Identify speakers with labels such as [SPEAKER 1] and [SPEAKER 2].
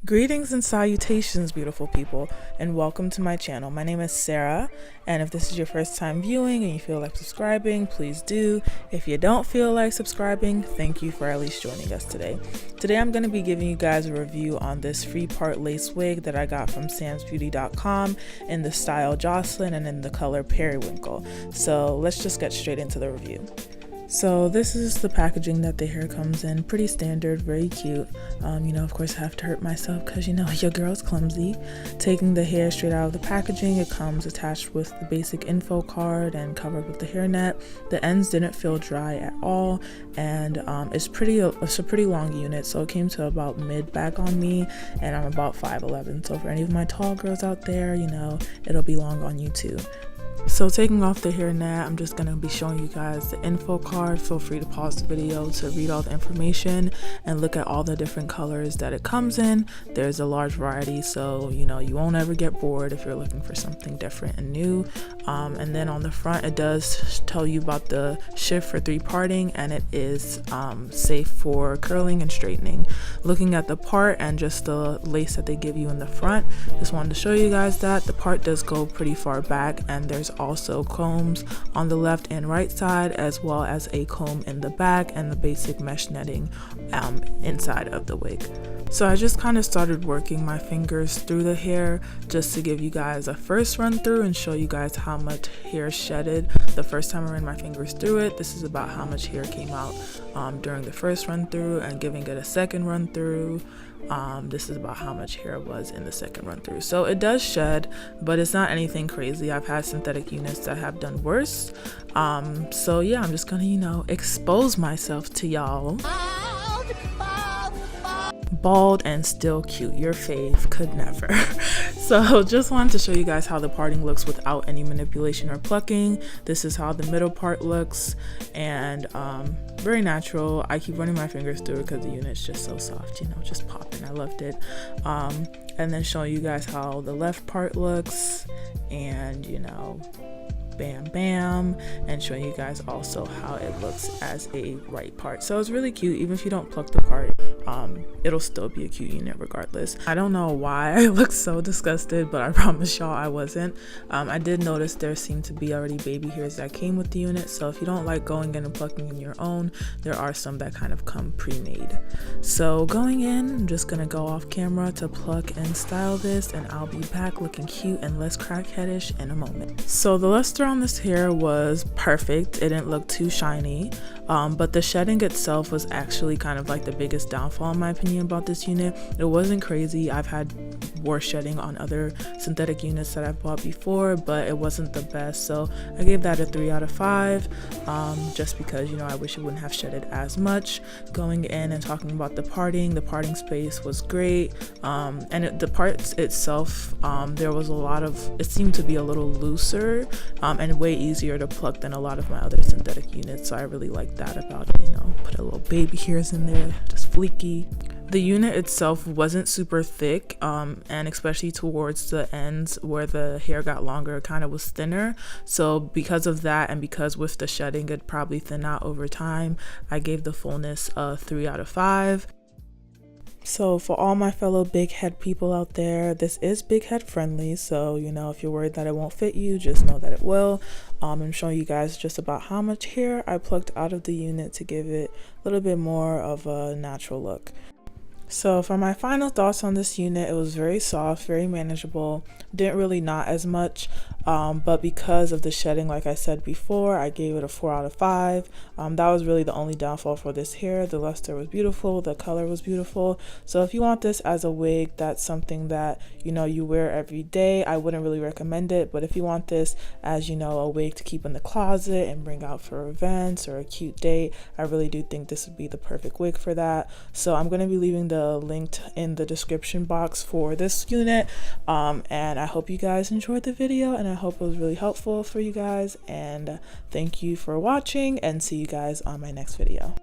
[SPEAKER 1] Greetings and salutations, beautiful people, and welcome to my channel. My name is Sarah, and if this is your first time viewing and you feel like subscribing, please do. If you don't feel like subscribing, thank you for at least joining us today. Today I'm going to be giving you guys a review on this free part lace wig that I got from samsbeauty.com in the style Jocelyn and in the color Periwinkle. So let's just get straight into the review. So this is the packaging that the hair comes in. Pretty standard, very cute. Of course I have to hurt myself because your girl's clumsy. Taking the hair straight out of the packaging, it comes attached with the basic info card and covered with the hairnet. The ends didn't feel dry at all, and it's a pretty long unit, so it came to about mid back on me, and I'm about 5'11", so for any of my tall girls out there, it'll be long on you too. So taking off the hairnet, I'm just going to be showing you guys the info card. Feel free to pause the video to read all the information and look at all the different colors that it comes in. There's a large variety, so you won't ever get bored if you're looking for something different and new. And then on the front, it does tell you about the shift for 3 parting, and it is safe for curling and straightening. Looking at the part and just the lace that they give you in the front, just wanted to show you guys that the part does go pretty far back, and there's also combs on the left and right side, as well as a comb in the back and the basic mesh netting inside of the wig. So I just kind of started working my fingers through the hair just to give you guys a first run through and show you guys how much hair shedded the first time I ran my fingers through it. This is about how much hair came out during the first run through, and giving it a second run through. This is about how much hair was in the second run through. So it does shed, but it's not anything crazy. I've had synthetic units that have done worse. So yeah, I'm just gonna expose myself to y'all. Bald and still cute, your fave, could never. So just wanted to show you guys how the parting looks without any manipulation or plucking. This is how the middle part looks, and very natural. I keep running my fingers through it because the unit's just so soft, just popping. I loved it. And then showing you guys how the left part looks, and bam bam, and showing you guys also how it looks as a right part. So it's really cute. Even if you don't pluck the part, it'll still be a cute unit regardless. I don't know why I look so disgusted, but I promise y'all I wasn't. I did notice there seemed to be already baby hairs that came with the unit, so if you don't like going in and plucking in your own, there are some that kind of come pre-made. So going in, I'm just gonna go off camera to pluck and style this, and I'll be back looking cute and less crackheadish in a moment. So the luster on this hair was perfect. It didn't look too shiny, but the shedding itself was actually kind of like the biggest downfall in my opinion about this unit. It wasn't crazy. I've had worse shedding on other synthetic units that I've bought before, but it wasn't the best, so I gave that a 3 out of 5, just because I wish it wouldn't have shedded as much. Going in and talking about the parting space was great, and the parts itself, there was a lot of, it seemed to be a little looser and way easier to pluck than a lot of my other synthetic units, so I really like that about it. Put a little baby hairs in there, just fleeky. The unit itself wasn't super thick, and especially towards the ends where the hair got longer, it kind of was thinner. So because of that, and because with the shedding it'd probably thin out over time, I gave the fullness a 3 out of 5. So for all my fellow big head people out there, this is big head friendly, so if you're worried that it won't fit you, just know that it will. I'm showing you guys just about how much hair I plucked out of the unit to give it a little bit more of a natural look. So for my final thoughts on this unit, it was very soft, very manageable, didn't really knot as much, but because of the shedding, like I said before, I gave it a 4 out of 5. That was really the only downfall for this hair. The luster was beautiful, the color was beautiful. So if you want this as a wig, that's something that you wear every day, I wouldn't really recommend it. But if you want this as a wig to keep in the closet and bring out for events or a cute date, I really do think this would be the perfect wig for that. So I'm going to be leaving the link in the description box for this unit, and I hope you guys enjoyed the video, and I hope it was really helpful for you guys, and thank you for watching, and see you guys on my next video.